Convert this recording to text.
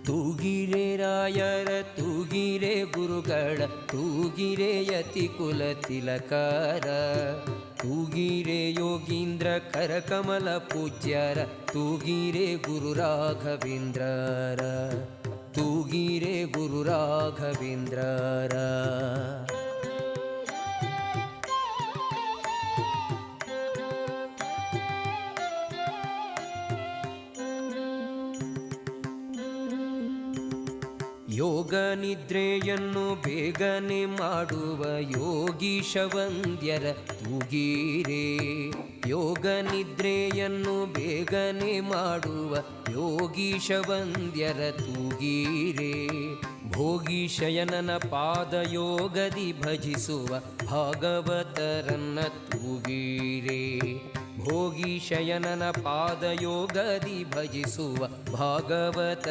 ತೂಗಿರೆ ರಾಯರ ತೂಗಿರೆ ಗುರುಗಳ ತೂಗಿರೆ ಯತಿ ಕುಲ ತಿಲಕಾರ ತೂಗಿರೆ ಯೋಗೀಂದ್ರ ಕರಕಮಲ ಪೂಜ್ಯರ ತೂಗಿರೆ ಗುರು ರಾಘವೇಂದ್ರರ ತೂಗಿರೆ ಗುರು ರಾಘವೇಂದ್ರರ. ಯೋಗ ನಿದ್ರೆಯನ್ನು ಬೇಗನೆ ಮಾಡುವ ಯೋಗೀಶ ವಂದ್ಯರ ತೂಗಿರೆ ಯೋಗ ನಿದ್ರೆಯನ್ನು ಬೇಗನೆ ಮಾಡುವ ಯೋಗೀಶ ವಂದ್ಯರ ತೂಗಿರೆ ಭೋಗೀಶಯನನ ಪಾದಯೋಗದಿ ಭಜಿಸುವ ಭಾಗವತರನ್ನ ತೂಗಿರೆ ಭೋಗೀಶಯನನ ಪಾದಯೋಗದಿ ಭಜಿಸುವ ಭಾಗವತ